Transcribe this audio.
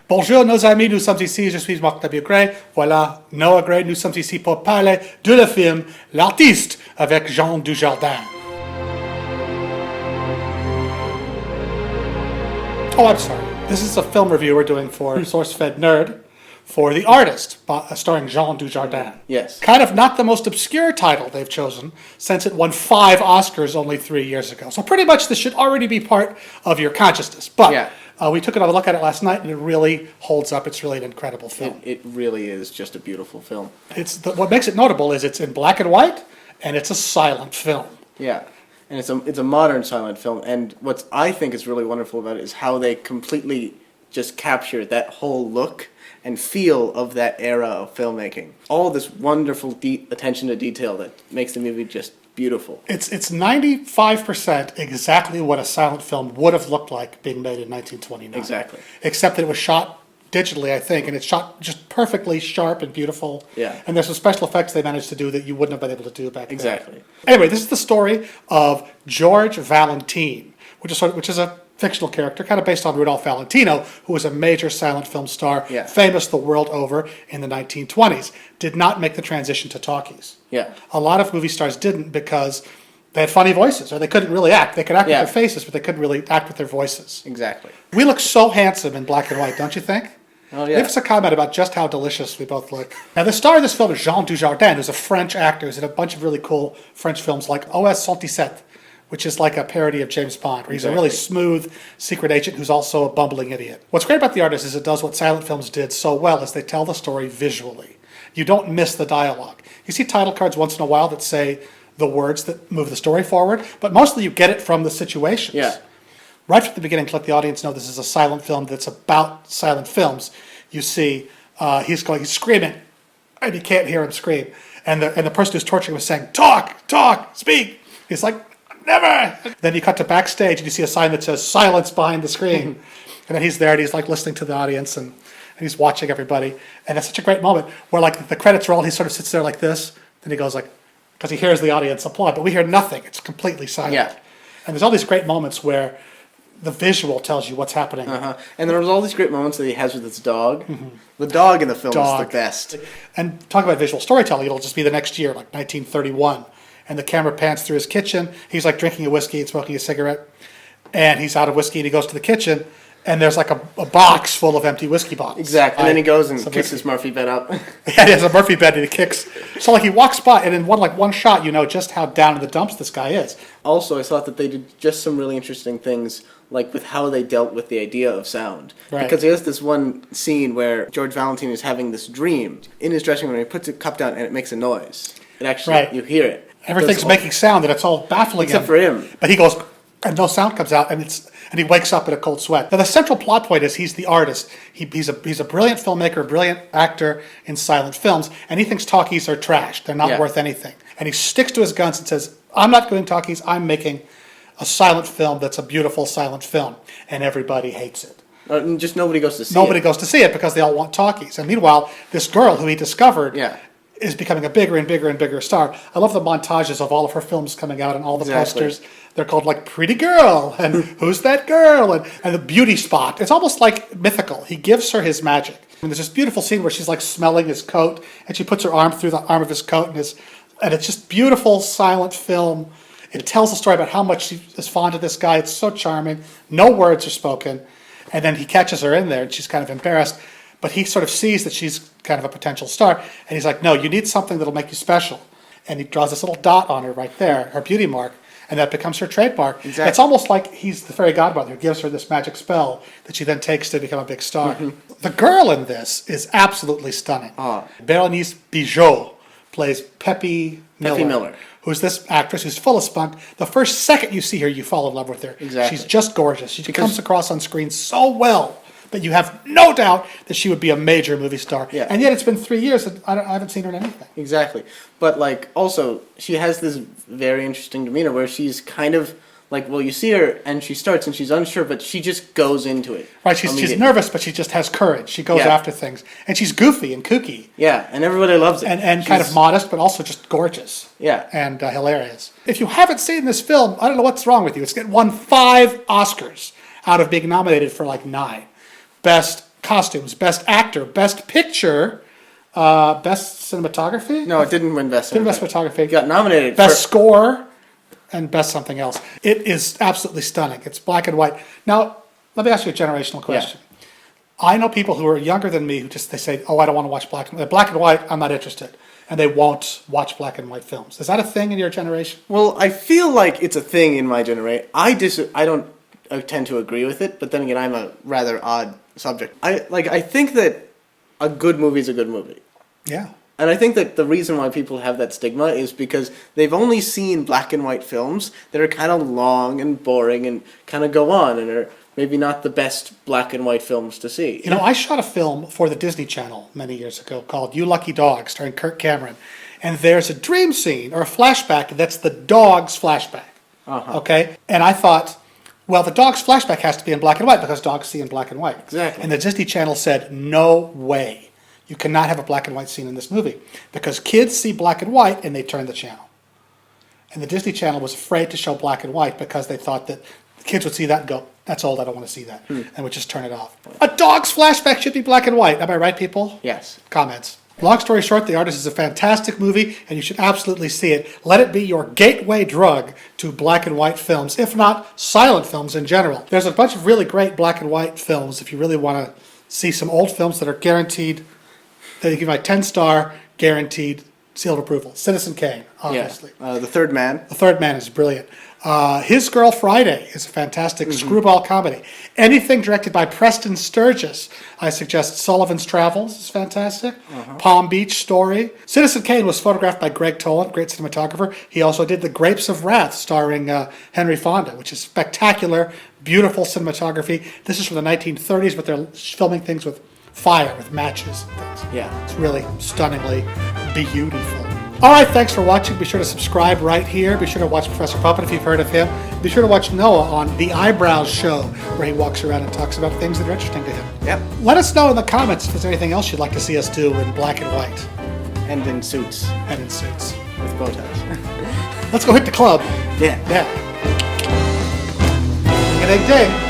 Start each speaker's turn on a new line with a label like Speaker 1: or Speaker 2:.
Speaker 1: Bonjour nos amis, nous sommes ici, je suis Marc W. Gray. Voilà, Noah Gray, nous sommes ici pour parler de le film L'artiste avec Jean Dujardin. Oh, I'm sorry. This is a film review we're doing for SourceFed Nerd for The Artist, starring Jean Dujardin.
Speaker 2: Yes.
Speaker 1: Kind of not the most obscure title they've chosen, since it won 5 Oscars only 3 years ago. So pretty much this should already be part of your consciousness. But we took another look at it last night, and it really holds up. It's really an incredible film.
Speaker 2: It really is just a beautiful film.
Speaker 1: What makes it notable is it's in black and white, and it's a silent film.
Speaker 2: Yeah. And it's a modern silent film, and what I think is really wonderful about it is how they completely just capture that whole look and feel of that era of filmmaking. All this wonderful attention to detail that makes the movie just beautiful.
Speaker 1: It's 95% exactly what a silent film would have looked like being made in 1929.
Speaker 2: Exactly.
Speaker 1: Except that it was shot digitally, I think, and it's shot just perfectly sharp and beautiful.
Speaker 2: Yeah.
Speaker 1: And there's some special effects they managed to do that you wouldn't have been able to do back then.
Speaker 2: Exactly.
Speaker 1: Anyway, this is the story of George Valentine, which is a fictional character, kind of based on Rudolph Valentino, who was a major silent film star, famous the world over in the 1920s. Did not make the transition to talkies.
Speaker 2: Yeah.
Speaker 1: A lot of movie stars didn't because they had funny voices, or they couldn't really act. They could act with their faces, but they couldn't really act with their voices.
Speaker 2: Exactly.
Speaker 1: We look so handsome in black and white, don't you think?
Speaker 2: Oh, yeah.
Speaker 1: Give us a comment about just how delicious we both look. Now, the star of this film is Jean Dujardin, who's a French actor who's in a bunch of really cool French films like OS 117, which is like a parody of James Bond, where he's a really smooth secret agent who's also a bumbling idiot. What's great about The Artist is it does what silent films did so well, is they tell the story visually. You don't miss the dialogue. You see title cards once in a while that say the words that move the story forward, but mostly you get it from the situations.
Speaker 2: Yeah.
Speaker 1: Right from the beginning, to let the audience know this is a silent film that's about silent films, you see he's screaming, and you can't hear him scream. And the person who's torturing him is saying, talk, speak. He's like, never. Then you cut to backstage, and you see a sign that says silence behind the screen. And then he's there, and he's like listening to the audience, and he's watching everybody. And it's such a great moment where like the credits roll, he sort of sits there like this, then he goes like, because he hears the audience applaud, but we hear nothing. It's completely silent.
Speaker 2: Yeah.
Speaker 1: And there's all these great moments where the visual tells you what's happening.
Speaker 2: And there's all these great moments that he has with his dog. The dog in the film is the best.
Speaker 1: And talk about visual storytelling, it'll just be the next year, like 1931. And the camera pans through his kitchen. He's like drinking a whiskey and smoking a cigarette. And he's out of whiskey, and he goes to the kitchen, and there's like a box full of empty whiskey bottles.
Speaker 2: Exactly. And then he goes and kicks his Murphy bed up.
Speaker 1: Yeah, he has a Murphy bed, and he kicks. So like he walks by, and in one shot, you know just how down in the dumps this guy is.
Speaker 2: Also, I thought that they did just some really interesting things, like with how they dealt with the idea of sound.
Speaker 1: Right.
Speaker 2: Because there's this one scene where George Valentine is having this dream in his dressing room, and he puts a cup down, and it makes a noise. It actually, you hear it.
Speaker 1: Everything's making sound, and it's all baffling
Speaker 2: except for him.
Speaker 1: But he goes, and no sound comes out, and he wakes up in a cold sweat. Now, the central plot point is he's the artist. He's a brilliant filmmaker, a brilliant actor in silent films, and he thinks talkies are trash. They're not worth anything. And he sticks to his guns and says, I'm not doing talkies, I'm making a silent film that's a beautiful silent film. And everybody hates it.
Speaker 2: Just nobody goes to see it.
Speaker 1: Nobody goes to see it because they all want talkies. And meanwhile, this girl who he discovered is becoming a bigger and bigger and bigger star. I love the montages of all of her films coming out and all the posters. They're called like Pretty Girl and Who's That Girl and the Beauty Spot. It's almost like mythical. He gives her his magic. And there's this beautiful scene where she's like smelling his coat, and she puts her arm through the arm of his coat, and it's just beautiful silent film. It tells a story about how much she is fond of this guy. It's so charming. No words are spoken. And then he catches her in there, and she's kind of embarrassed. But he sort of sees that she's kind of a potential star, and he's like, no, you need something that'll make you special. And he draws this little dot on her right there, her beauty mark, and that becomes her trademark. Exactly. It's almost like he's the fairy godmother who gives her this magic spell that she then takes to become a big star. The girl in this is absolutely stunning. Berenice Bejo plays Peppy Miller, who's this actress who's full of spunk. The first second you see her, you fall in love with her.
Speaker 2: Exactly.
Speaker 1: She's just gorgeous. She comes across on screen so well that you have no doubt that she would be a major movie star. Yeah. And yet it's been 3 years and I haven't seen her in anything.
Speaker 2: Exactly. But like also, she has this very interesting demeanor where she's kind of like, well, you see her and she starts and she's unsure, but she just goes into it.
Speaker 1: Right, she's nervous, but she just has courage. She goes after things. And she's goofy and kooky.
Speaker 2: Yeah, and everybody loves it.
Speaker 1: And kind of modest, but also just gorgeous.
Speaker 2: Yeah.
Speaker 1: And hilarious. If you haven't seen this film, I don't know what's wrong with you. It's won 5 Oscars out of being nominated for like 9. Best costumes, best actor, best picture, best cinematography.
Speaker 2: No, it didn't win best.
Speaker 1: Didn't best photography.
Speaker 2: It got nominated.
Speaker 1: Best score, and best something else. It is absolutely stunning. It's black and white. Now, let me ask you a generational question. Yeah. I know people who are younger than me who they say, "Oh, I don't want to watch black and white. I'm not interested," and they won't watch black and white films. Is that a thing in your generation?
Speaker 2: Well, I feel like it's a thing in my generation. I don't tend to agree with it, but then again, I'm a rather odd subject. I think that a good movie is a good movie.
Speaker 1: Yeah.
Speaker 2: And I think that the reason why people have that stigma is because they've only seen black and white films that are kind of long and boring and kind of go on and are maybe not the best black and white films to see.
Speaker 1: You know, I shot a film for the Disney Channel many years ago called You Lucky Dog, starring Kirk Cameron. And there's a dream scene or a flashback that's the dog's flashback. Uh-huh. Okay? And I thought, well, the dog's flashback has to be in black and white because dogs see in black and white.
Speaker 2: Exactly.
Speaker 1: And the Disney Channel said, no way. You cannot have a black and white scene in this movie because kids see black and white and they turn the channel. And the Disney Channel was afraid to show black and white because they thought that the kids would see that and go, that's old, I don't want to see that, and would just turn it off. A dog's flashback should be black and white. Am I right, people?
Speaker 2: Yes.
Speaker 1: Comments. Long story short, The Artist is a fantastic movie, and you should absolutely see it. Let it be your gateway drug to black and white films, if not silent films in general. There's a bunch of really great black and white films if you really want to see some old films that are guaranteed, that you give my 10-star guaranteed seal of approval. Citizen Kane, obviously.
Speaker 2: Yeah. The Third Man.
Speaker 1: The Third Man is brilliant. His Girl Friday is a fantastic screwball comedy. Anything directed by Preston Sturges, I suggest Sullivan's Travels is fantastic. Palm Beach Story. Citizen Kane was photographed by Greg Toland, great cinematographer. He also did The Grapes of Wrath, starring Henry Fonda, which is spectacular, beautiful cinematography. This is from the 1930s, but they're filming things with fire, with matches and things.
Speaker 2: Yeah.
Speaker 1: It's really stunningly beautiful. All right, thanks for watching. Be sure to subscribe right here. Be sure to watch Professor Puppet if you've heard of him. Be sure to watch Noah on The Eyebrows Show, where he walks around and talks about things that are interesting to him.
Speaker 2: Yep.
Speaker 1: Let us know in the comments if there's anything else you'd like to see us do in black and white.
Speaker 2: And in suits.
Speaker 1: And in suits.
Speaker 2: With bow ties.
Speaker 1: Let's go hit the club.
Speaker 2: Yeah.
Speaker 1: Yeah. Ding-a-ding-ding.